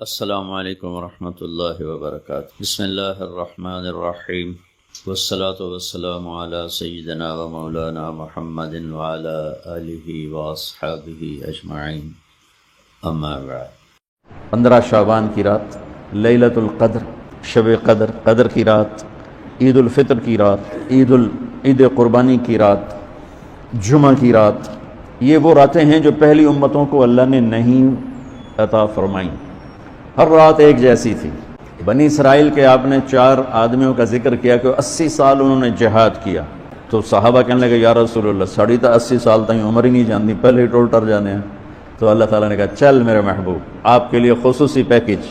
السلام علیکم ورحمۃ اللہ وبرکاتہ۔ بسم اللہ الرحمن الرحیم، والصلاة والسلام علی سیدنا و مولانا محمد وعلی آلہ واصحابہ اجمعین، اما بعد۔ 15 شعبان کی رات، لیلۃ القدر، شب قدر، قدر کی رات، عید الفطر کی رات، عید قربانی کی رات، جمعہ کی رات، یہ وہ راتیں ہیں جو پہلی امتوں کو اللہ نے نہیں عطا فرمائیں۔ ہر رات ایک جیسی تھی۔ بنی اسرائیل کے آپ نے 4 آدمیوں کا ذکر کیا کہ 80 سال انہوں نے جہاد کیا، تو صحابہ کہنے لگے یا رسول اللہ ساڑی تا 80 سال تک عمر ہی نہیں جانتی، پہلے ہی ٹول ٹر جانے ہیں۔ تو اللہ تعالیٰ نے کہا چل میرے محبوب، آپ کے لیے خصوصی پیکج،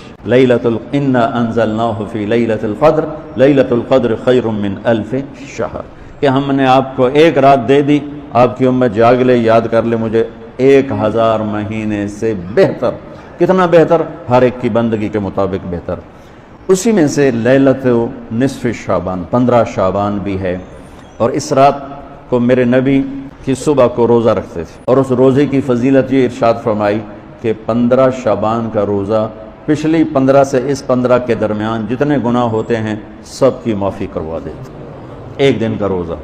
انا انزلناہ فی لیلۃ القدر، لیلۃ القدر خیر من 1000 شہر، کہ ہم نے آپ کو ایک رات دے دی، آپ کی امت جاگ لے، یاد کر لے مجھے 1000 مہینے سے بہتر۔ کتنا بہتر؟ ہر ایک کی بندگی کے مطابق بہتر۔ اسی میں سے لیلۃ نصف شعبان، 15 شعبان بھی ہے، اور اس رات کو میرے نبی کی صبح کو روزہ رکھتے تھے، اور اس روزے کی فضیلت یہ ارشاد فرمائی کہ 15 شعبان کا روزہ پچھلی 15 سے اس 15 کے درمیان جتنے گناہ ہوتے ہیں سب کی معافی کروا دیتے۔ ایک دن کا روزہ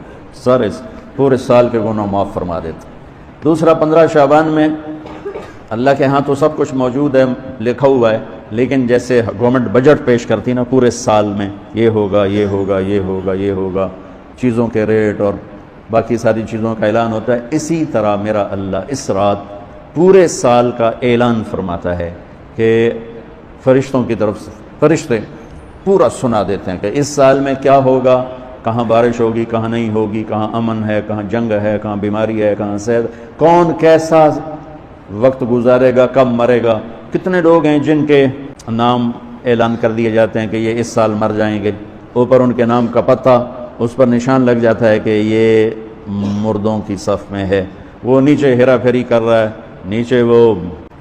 پورے سال کے گناہ معاف فرما دیتے۔ دوسرا 15 شعبان میں اللہ کے ہاں تو سب کچھ موجود ہے، لکھا ہوا ہے، لیکن جیسے گورنمنٹ بجٹ پیش کرتی نا پورے سال میں، یہ ہوگا یہ ہوگا یہ ہوگا یہ ہوگا، چیزوں کے ریٹ اور باقی ساری چیزوں کا اعلان ہوتا ہے، اسی طرح میرا اللہ اس رات پورے سال کا اعلان فرماتا ہے کہ فرشتوں کی طرف سے فرشتے پورا سنا دیتے ہیں کہ اس سال میں کیا ہوگا، کہاں بارش ہوگی، کہاں نہیں ہوگی، کہاں امن ہے، کہاں جنگ ہے، کہاں بیماری ہے، کہاں صحت، کون کیسا وقت گزارے گا، کب مرے گا، کتنے لوگ ہیں جن کے نام اعلان کر دیے جاتے ہیں کہ یہ اس سال مر جائیں گے، اوپر ان کے نام کا پتہ اس پر نشان لگ جاتا ہے کہ یہ مردوں کی صف میں ہے، وہ نیچے ہیرا پھیری کر رہا ہے، نیچے وہ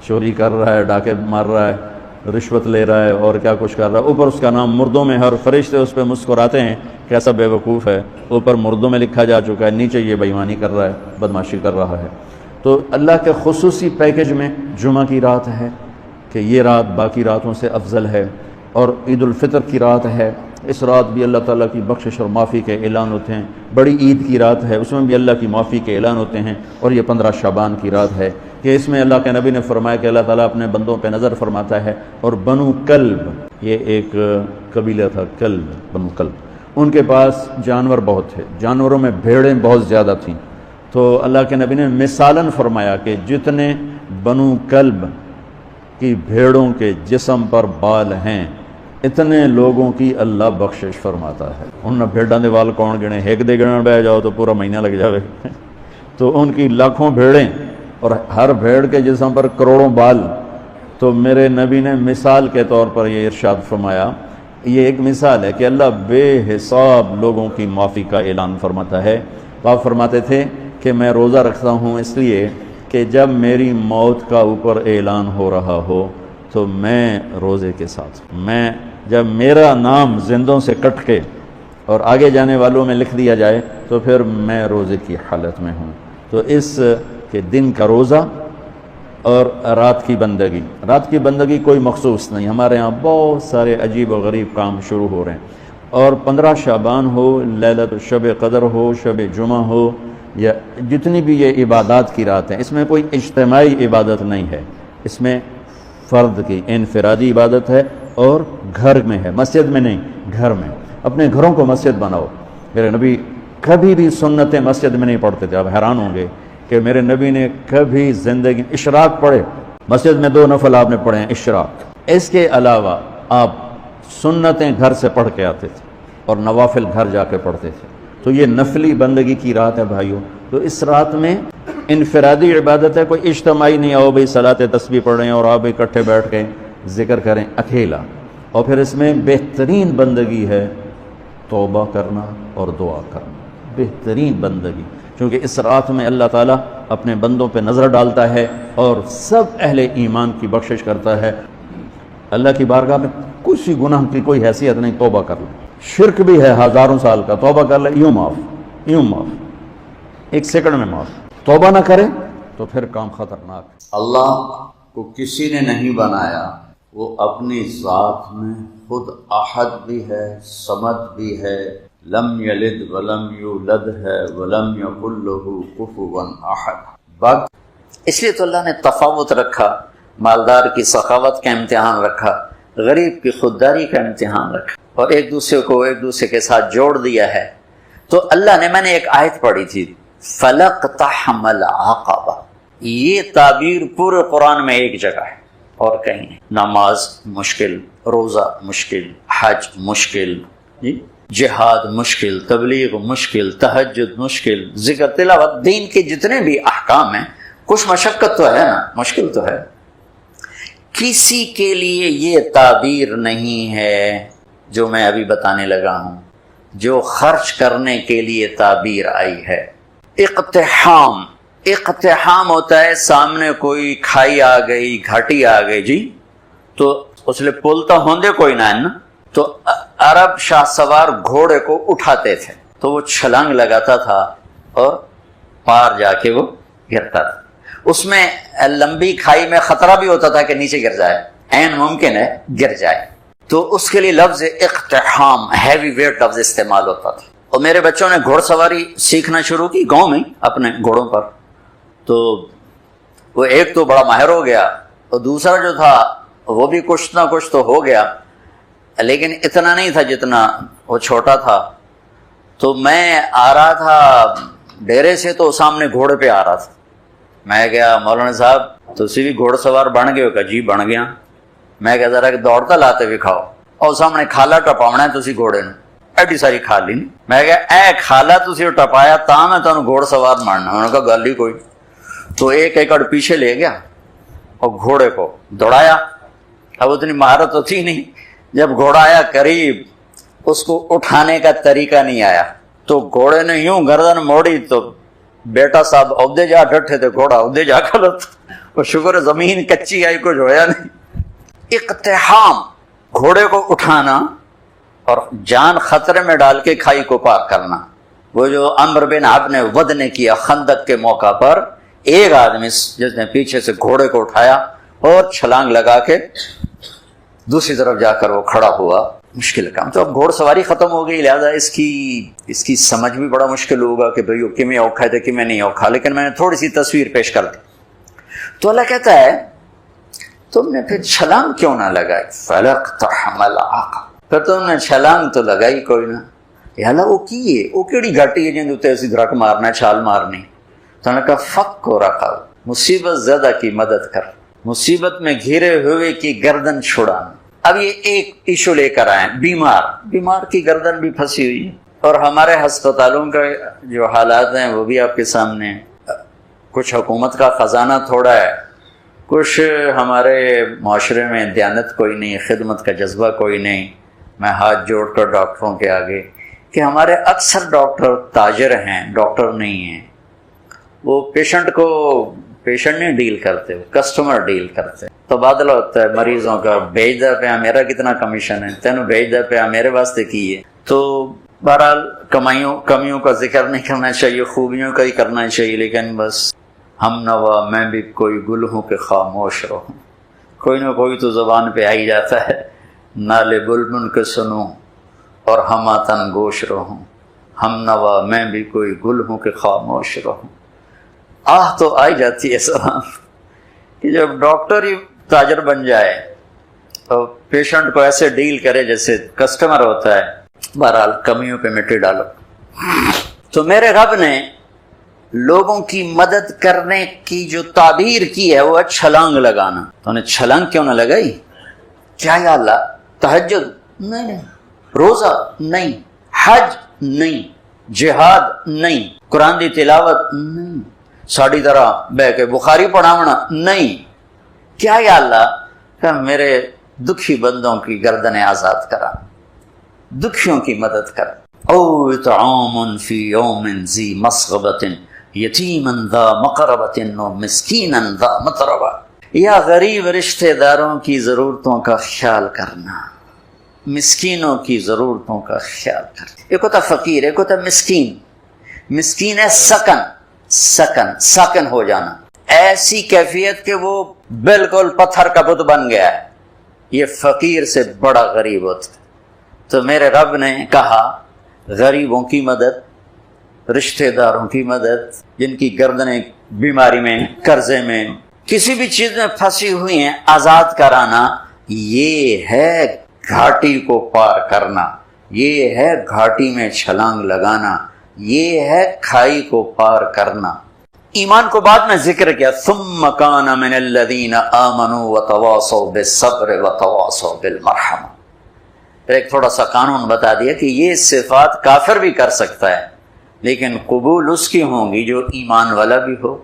چوری کر رہا ہے، ڈاکے مار رہا ہے، رشوت لے رہا ہے اور کیا کچھ کر رہا ہے، اوپر اس کا نام مردوں میں، ہر فرشتے اس پہ مسکراتے ہیں کیسا بے وقوف ہے، اوپر مردوں میں لکھا جا چکا ہے، نیچے یہ بے ایمانی کر رہا ہے، بدمعاشی کر رہا ہے۔ تو اللہ کے خصوصی پیکج میں جمعہ کی رات ہے کہ یہ رات باقی راتوں سے افضل ہے، اور عید الفطر کی رات ہے، اس رات بھی اللہ تعالیٰ کی بخشش اور معافی کے اعلان ہوتے ہیں۔ بڑی عید کی رات ہے، اس میں بھی اللہ کی معافی کے اعلان ہوتے ہیں، اور یہ 15 شعبان کی رات ہے کہ اس میں اللہ کے نبی نے فرمایا کہ اللہ تعالیٰ اپنے بندوں پہ نظر فرماتا ہے، اور بنو کلب، یہ ایک قبیلہ تھا کلب، بنو کلب، ان کے پاس جانور بہت تھے، جانوروں میں بھیڑیں بہت زیادہ تھیں، تو اللہ کے نبی نے مثالاً فرمایا کہ جتنے بنو کلب کی بھیڑوں کے جسم پر بال ہیں اتنے لوگوں کی اللہ بخشش فرماتا ہے۔ ان بھیڑاں دے وال کون گنے، ایک دے گنن بہ جاؤ تو پورا مہینہ لگ جاوے، تو ان کی لاکھوں بھیڑیں اور ہر بھیڑ کے جسم پر کروڑوں بال۔ تو میرے نبی نے مثال کے طور پر یہ ارشاد فرمایا، یہ ایک مثال ہے کہ اللہ بے حساب لوگوں کی معافی کا اعلان فرماتا ہے۔ تو آپ فرماتے تھے کہ میں روزہ رکھتا ہوں اس لیے کہ جب میری موت کا اوپر اعلان ہو رہا ہو تو میں روزے کے ساتھ، میں جب میرا نام زندوں سے کٹ کے اور آگے جانے والوں میں لکھ دیا جائے تو پھر میں روزے کی حالت میں ہوں۔ تو اس کے دن کا روزہ اور رات کی بندگی، رات کی بندگی کوئی مخصوص نہیں، ہمارے یہاں بہت سارے عجیب و غریب کام شروع ہو رہے ہیں، اور 15 شعبان ہو، لیلۃ شب قدر ہو، شب جمعہ ہو، یا جتنی بھی یہ عبادات کی رات ہیں، اس میں کوئی اجتماعی عبادت نہیں ہے، اس میں فرد کی انفرادی عبادت ہے، اور گھر میں ہے، مسجد میں نہیں، گھر میں۔ اپنے گھروں کو مسجد بناؤ۔ میرے نبی کبھی بھی سنتیں مسجد میں نہیں پڑھتے تھے، آپ حیران ہوں گے کہ میرے نبی نے کبھی زندگی اشراق پڑھے، مسجد میں 2 نفل آپ نے پڑھے ہیں اشراق، اس کے علاوہ آپ سنتیں گھر سے پڑھ کے آتے تھے اور نوافل گھر جا کے پڑھتے تھے۔ تو یہ نفلی بندگی کی رات ہے بھائیوں۔ تو اس رات میں انفرادی عبادت ہے، کوئی اجتماعی نہیں، آؤ بھئی صلاۃ تسبیح پڑھ رہے ہیں اور آپ اکٹھے بیٹھ کے ذکر کریں، اکیلا۔ اور پھر اس میں بہترین بندگی ہے توبہ کرنا اور دعا کرنا، بہترین بندگی، کیونکہ اس رات میں اللہ تعالیٰ اپنے بندوں پہ نظر ڈالتا ہے اور سب اہل ایمان کی بخشش کرتا ہے۔ اللہ کی بارگاہ میں کسی گناہ کی کوئی حیثیت نہیں، توبہ کر لیں، شرک بھی ہے ہزاروں سال کا، توبہ کر لیں، یوں معاف، 1 سیکنڈ میں معاف۔ توبہ نہ کریں تو پھر کام خطرناک۔ اللہ کو کسی نے نہیں بنایا وہ اپنی ذات میں خود احد بھی ہے، صمد بھی ہے، لم یلد ولم یولد ہے، ولم یکن لہ کفوا احد۔ اس لیے تو اللہ نے تفاوت رکھا، مالدار کی سخاوت کا امتحان رکھا، غریب کی خودداری کا امتحان رکھا، اور ایک دوسرے کو ایک دوسرے کے ساتھ جوڑ دیا ہے۔ تو اللہ نے، میں نے ایک آیت پڑھی تھی، فَلَقْتَحَمَ الْعَقَبَةَ، یہ تعبیر پورے قرآن میں ایک جگہ ہے اور کہیں نہیں۔ نماز مشکل، روزہ مشکل، حج مشکل، جہاد مشکل، تبلیغ مشکل، تہجد مشکل، ذکر تلاوت، دین کے جتنے بھی احکام ہیں، کچھ مشقت تو ہے نا، مشکل تو ہے۔ کسی کے لیے یہ تعبیر نہیں ہے جو میں ابھی بتانے لگا ہوں، جو خرچ کرنے کے لیے تعبیر آئی ہے۔ اقتحام، اقتحام ہوتا ہے سامنے کوئی کھائی آ گئی، گھاٹی آ گئی جی، تو اس لیے پل تو ہوندے کوئی نہ ہے نا، تو عرب شاہ سوار گھوڑے کو اٹھاتے تھے تو وہ چھلانگ لگاتا تھا اور پار جا کے وہ گرتا تھا۔ اس میں لمبی کھائی میں خطرہ بھی ہوتا تھا کہ نیچے گر جائے، عین ممکن ہے گر جائے، تو اس کے لیے لفظ اقتحام، ہیوی ویٹ لفظ استعمال ہوتا تھا۔ اور میرے بچوں نے گھوڑ سواری سیکھنا شروع کی گاؤں میں اپنے گھوڑوں پر، تو وہ ایک تو بڑا ماہر ہو گیا اور دوسرا جو تھا وہ بھی کچھ نہ کچھ تو ہو گیا، لیکن اتنا نہیں تھا جتنا وہ چھوٹا تھا۔ تو میں آ رہا تھا ڈیرے سے تو سامنے گھوڑے پہ آ رہا تھا، میں گیا مولانا صاحب تسی بھی گھوڑ سوار بن گئے ہو؟ کہ جی بن گیا۔ میں کہا ذرا کہ دوڑتا لاتے بھی کھاؤ، اور سامنے کھالا ٹپاونا ہے تسی گھوڑے نے، ایڈی ساری کھالی نہیں۔ میں کہا اے کھالا تسی ٹپایا تاں میں تانوں گھوڑ سوار مارنا۔ انہوں نے کہا گل ہی کوئی۔ تو ایک ایکڑ پیچھے لے گیا اور گھوڑے کو دوڑایا۔ اب اتنی مہارت تو تھی نہیں، جب گھوڑا آیا قریب اس کو اٹھانے کا طریقہ نہیں آیا، تو گھوڑے نے یوں گردن موڑی تو بیٹا صاحب عہدے جا ڈٹھے تھے، گھوڑا عہدے جا کھڑا تھا، اور شکر زمین کچی آئی، کچھ ہویا نہیں۔ اقتحام، گھوڑے کو اٹھانا اور جان خطرے میں ڈال کے کھائی کو پار کرنا۔ وہ جو عمرو بن عبد نے ود نے کیا خندق کے موقع پر، ایک آدمی جس نے پیچھے سے گھوڑے کو اٹھایا اور چھلانگ لگا کے دوسری طرف جا کر وہ کھڑا ہوا۔ مشکل کام۔ تو اب گھوڑ سواری ختم ہو گئی، لہذا اس کی سمجھ بھی بڑا مشکل ہوگا کہ بھئی کمیں اوکھا ہے کمیں نہیں اوکھا، لیکن میں نے تھوڑی سی تصویر پیش کر دی۔ تو اللہ کہتا ہے تم نے پھر چھلانگ کیوں نہ لگائی؟ فَلَقْتَحَمَ الْعَقَبَةَ، پھر تم نے چھلانگ تو لگائی کوئی نہ۔ یا اللہ وہ کی ہے، وہ کیڑی گھاٹی ہے جن تے اسی دھڑک مارنا ہے، چھال مارنی؟ تو انہوں نے کہا فک کو رکھا، مصیبت زدہ کی مدد کر، مصیبت میں گھرے ہوئے کی گردن چھڑانا۔ اب یہ ایک ایشو لے کر آئے، بیمار کی گردن بھی پھنسی ہوئی ہے، اور ہمارے ہسپتالوں کا جو حالات ہیں وہ بھی آپ کے سامنے ہیں۔ کچھ حکومت کا خزانہ تھوڑا ہے، کچھ ہمارے معاشرے میں دیانت کوئی نہیں، خدمت کا جذبہ کوئی نہیں۔ میں ہاتھ جوڑ کر ڈاکٹروں کے آگے کہ ہمارے اکثر ڈاکٹر تاجر ہیں، ڈاکٹر نہیں ہیں۔ وہ پیشنٹ نہیں ڈیل کرتے، وہ کسٹمر ڈیل کرتے۔ تبادلہ ہوتا ہے مریضوں کا، بھیج دے پہ میرا کتنا کمیشن ہے، تینوں بھیج دے پہ میرے واسطے کی ہے۔ تو بہرحال کمیوں کا ذکر نہیں کرنا چاہیے، خوبیوں کا ہی کرنا چاہیے، لیکن بس ہم نوا میں بھی کوئی گل ہوں کہ خاموش رہوں، کوئی نہ کوئی تو زبان پہ آ ہی جاتا ہے۔ نالے بلبل کے سنوں اور ہماتن گوش رہوں، ہم نوا میں بھی کوئی گل ہوں کہ خاموش رہوں۔ آہ تو آئی جاتی ہے سلام کہ جب ڈاکٹر ہی تاجر بن جائے اور پیشنٹ کو ایسے ڈیل کرے جیسے کسٹمر ہوتا ہے۔ بہرحال کمیوں پہ مٹی ڈالو۔ تو میرے رب نے لوگوں کی مدد کرنے کی جو تعبیر کی ہے وہ چھلانگ لگانا۔ تو انہیں چھلانگ کیوں نہ لگائی؟ کیا یا اللہ تہجد نہیں، روزہ نہیں، حج نہیں، جہاد نہیں، قرآن دی تلاوت نہیں، ساڑی طرح بہ کے بخاری پڑھاونا نہیں۔ کیا یا اللہ کہ میرے دکھی بندوں کی گردنیں آزاد کرا، دکھیوں کی مدد کر۔ او اطعام فی یوم ذی مسغبۃ یتیما ذا مقربۃ و مسکینا ذا متربہ، یا غریب رشتہ داروں کی ضرورتوں کا خیال کرنا، مسکینوں کی ضرورتوں کا خیال کرنا۔ ایک ہوتا فقیر، ایک ہوتا مسکین۔ مسکین ہے سکن ہو جانا، ایسی کیفیت کہ وہ بالکل پتھر کا بت بن گیا ہے، یہ فقیر سے بڑا غریب ہوتا ہے۔ تو میرے رب نے کہا غریبوں کی مدد، رشتہ داروں کی مدد، جن کی گردنیں بیماری میں، قرضے میں، کسی بھی چیز میں پھنسی ہوئی ہیں، آزاد کرانا، یہ ہے گھاٹی کو پار کرنا، یہ ہے گھاٹی میں چھلانگ لگانا، یہ ہے کھائی کو پار کرنا۔ ایمان کو بعد میں ذکر کیا، ثم کان من الذین آمنوا وتواصوا بالصبر وتواصوا بالمرحمہ۔ پھر ایک تھوڑا سا قانون بتا دیا کہ یہ صفات کافر بھی کر سکتا ہے، لیکن قبول اس کی ہوں گی جو ایمان والا بھی ہو،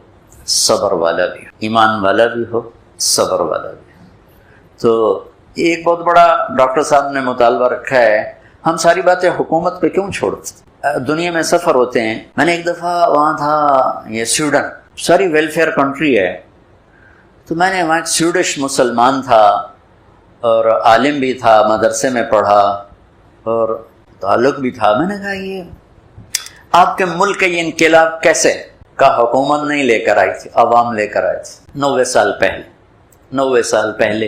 صبر والا بھی ہو، ایمان والا بھی ہو، صبر والا بھی ہو۔ تو ایک بہت بڑا ڈاکٹر صاحب نے مطالبہ رکھا ہے، ہم ساری باتیں حکومت پہ کیوں چھوڑتے؟ دنیا میں سفر ہوتے ہیں، میں نے ایک دفعہ وہاں تھا، یہ سویڈن، ساری ویلفیئر کنٹری ہے، تو میں نے وہاں ایک سویڈش مسلمان تھا اور عالم بھی تھا، مدرسے میں پڑھا اور تعلق بھی تھا۔ میں نے کہا یہ آپ کے ملک کا یہ انقلاب کیسے؟ کا حکومت نہیں لے کر آئی تھی، عوام لے کر آئی تھی۔ 90 سال پہلے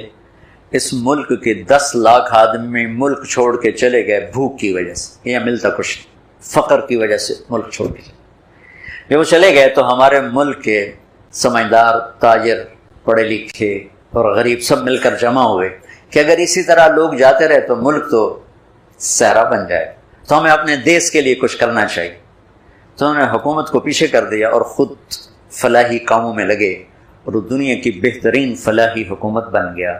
اس ملک کے 10 لاکھ آدمی ملک چھوڑ کے چلے گئے بھوک کی وجہ سے، یہ ملتا کچھ نہیں، فقر کی وجہ سے ملک چھوڑ کے جب وہ چلے گئے تو ہمارے ملک کے سمجھدار، تاجر، پڑھے لکھے اور غریب سب مل کر جمع ہوئے کہ اگر اسی طرح لوگ جاتے رہے تو ملک تو صحرا بن جائے، تو ہمیں اپنے دیس کے لیے کچھ کرنا چاہیے۔ تو انہوں نے حکومت کو پیچھے کر دیا اور خود فلاحی کاموں میں لگے اور وہ دنیا کی بہترین فلاحی حکومت بن گیا۔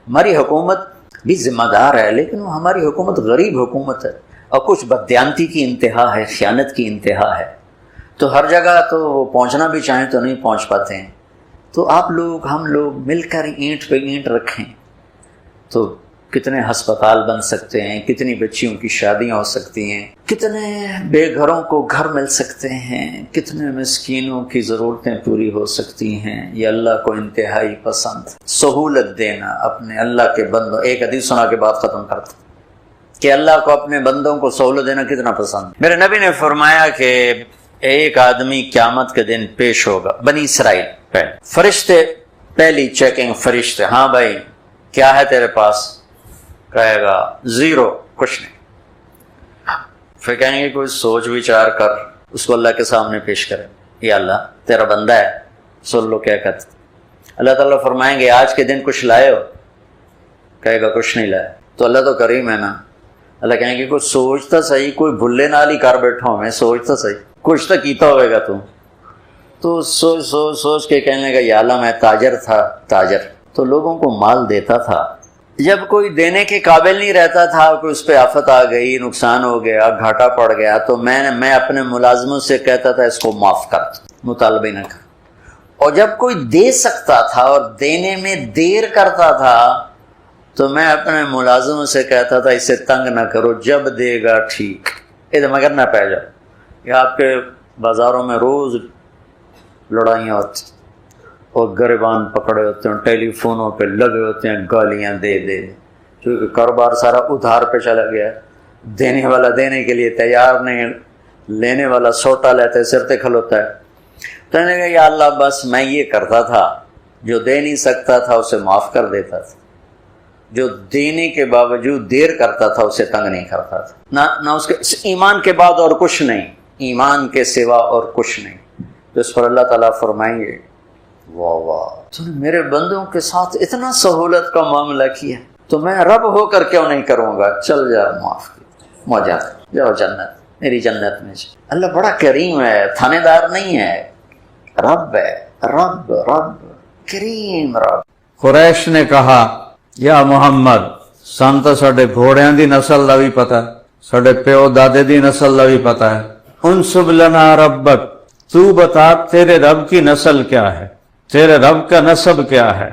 ہماری حکومت بھی ذمہ دار ہے، لیکن وہ ہماری حکومت غریب حکومت ہے اور کچھ بددیانتی کی انتہا ہے، خیانت کی انتہا ہے، تو ہر جگہ تو وہ پہنچنا بھی چاہیں تو نہیں پہنچ پاتے ہیں۔ تو آپ لوگ، ہم لوگ مل کر اینٹ پہ اینٹ رکھیں تو کتنے ہسپتال بن سکتے ہیں، کتنی بچیوں کی شادیاں ہو سکتی ہیں، کتنے بے گھروں کو گھر مل سکتے ہیں، کتنے مسکینوں کی ضرورتیں پوری ہو سکتی ہیں۔ یہ اللہ کو انتہائی پسند، سہولت دینا اپنے اللہ کے بندوں۔ ایک حدیث سنا کے بات ختم کرتا کہ اللہ کو اپنے بندوں کو سہولت دینا کتنا پسند۔ میرے نبی نے فرمایا کہ ایک آدمی قیامت کے دن پیش ہوگا، بنی اسرائیل پہ فرشتے، پہلی چیکنگ فرشتے، ہاں بھائی کیا ہے تیرے پاس؟ کہے گا زیرو، کچھ نہیں۔ پھر کہیں گے کوئی سوچ وچار کر، اس کو اللہ کے سامنے پیش کرے، یا اللہ تیرا بندہ ہے، سن لو کیا کہتے۔ اللہ تعالیٰ فرمائیں گے آج کے دن کچھ لائے ہو؟ کہے گا کچھ نہیں لائے۔ تو اللہ تو کریم ہے نا، اللہ کہیں گے کوئی سوچتا صحیح، کوئی بھلے نال ہی کر بیٹھا ہوں میں، سوچتا صحیح، کچھ تو کیتا ہوئے گا تو سوچ سوچ سوچ کے کہنے لگا یا اللہ میں تاجر تھا، تاجر تو لوگوں کو مال دیتا تھا، جب کوئی دینے کے قابل نہیں رہتا تھا، کوئی اس پہ آفت آ گئی، نقصان ہو گیا، گھاٹا پڑ گیا، تو میں اپنے ملازموں سے کہتا تھا اس کو معاف کر، مطالبہ نہ کر۔ اور جب کوئی دے سکتا تھا اور دینے میں دیر کرتا تھا تو میں اپنے ملازموں سے کہتا تھا اسے تنگ نہ کرو، جب دے گا ٹھیک، ادھر مگر نہ پہ جاؤ۔ یہ آپ کے بازاروں میں روز لڑائیاں ہوتی اور گریبان پکڑے ہوتے ہیں، ٹیلی فونوں پہ لگے ہوتے ہیں، گالیاں دے کیونکہ کاروبار سارا ادھار پہ چلا گیا، دینے والا دینے کے لیے تیار نہیں، لینے والا سوٹا لیتا ہے، سرتے کھلوتا ہے۔ تو نے کہا یا اللہ بس میں یہ کرتا تھا، جو دے نہیں سکتا تھا اسے معاف کر دیتا تھا، جو دینے کے باوجود دیر کرتا تھا اسے تنگ نہیں کرتا تھا، نہ اس کے ایمان کے بعد اور کچھ نہیں، ایمان کے سوا اور کچھ نہیں۔ تو اس پر اللہ تعالیٰ فرمائیں گے واہ واہ تو نے میرے بندوں کے ساتھ اتنا سہولت کا معاملہ کیا، تو میں رب ہو کر کیوں نہیں کروں گا؟ چل جا، معاف موجہ جاؤ جنت، میری جنت میں جا۔ اللہ بڑا کریم ہے، تھانے دار نہیں ہے، رب ہے، رب کریم رب۔ قریش نے کہا یا محمد سان تو ساڈے گھوڑیاں دی نسل دا بھی پتا ہے، ساڈے پیو دادے دی نسل دا بھی پتا ہے، انسب لنا ربک، تو بتا تیرے رب کی نسل کیا ہے، تیرے رب کا نسب کیا ہے،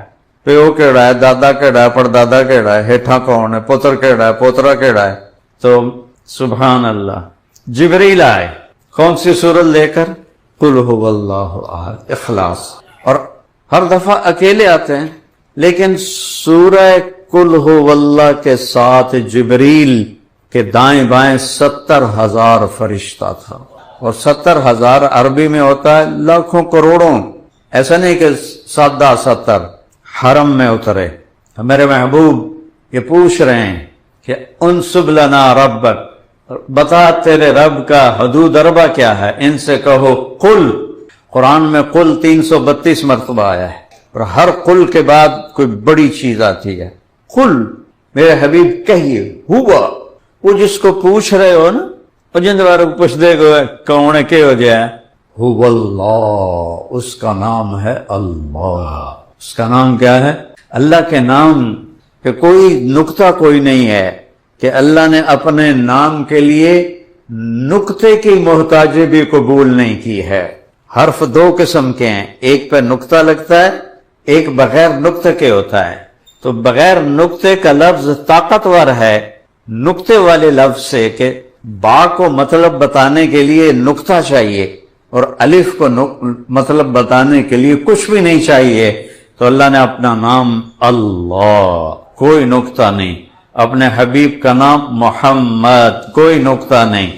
پیو کیڑا ہے، دادا کیڑا ہے، پردادا کیڑا ہے، ہیٹھا کون ہے، پتر کیڑا ہے، پوترا کیڑا ہے۔ تو سبحان اللہ، جبریل آئے، کون سی سورت لے کر؟ قل هو اللہ احد، اخلاص، اور ہر دفعہ اکیلے آتے ہیں، لیکن سورہ قل هو اللہ کے ساتھ جبریل کے دائیں بائیں 70,000 فرشتہ تھا، اور 70,000 عربی میں ہوتا ہے لاکھوں کروڑوں، ایسا نہیں کہ 70 حرم میں اترے، میرے محبوب یہ پوچھ رہے ہیں کہ انسب لنا ربک، بتا تیرے رب کا حدود اربع کیا ہے، ان سے کہو قل۔ قرآن میں قل 332 مرتبہ آیا ہے، اور ہر قل کے بعد کوئی بڑی چیز آتی ہے۔ قل، میرے حبیب کہیے، ہوا، وہ جس کو پوچھ رہے ہو نا، اور جن دوارا پوچھ دے گو کون کے ہو جائے، هو اللہ، اس کا نام ہے اللہ۔ اس کا نام کیا ہے؟ اللہ کے نام کہ کوئی نقطہ کوئی نہیں ہے کہ اللہ نے اپنے نام کے لیے نقطے کی محتاجی بھی قبول نہیں کی ہے۔ حرف دو قسم کے ہیں، ایک پہ نقطہ لگتا ہے، ایک بغیر نقطے کے ہوتا ہے۔ تو بغیر نقطے کا لفظ طاقتور ہے نقطے والے لفظ سے، کہ با کو مطلب بتانے کے لیے نقطہ چاہیے اور الف کو مطلب بتانے کے لیے کچھ بھی نہیں چاہیے۔ تو اللہ نے اپنا نام اللہ، کوئی نقطہ نہیں، اپنے حبیب کا نام محمد، کوئی نقطہ نہیں۔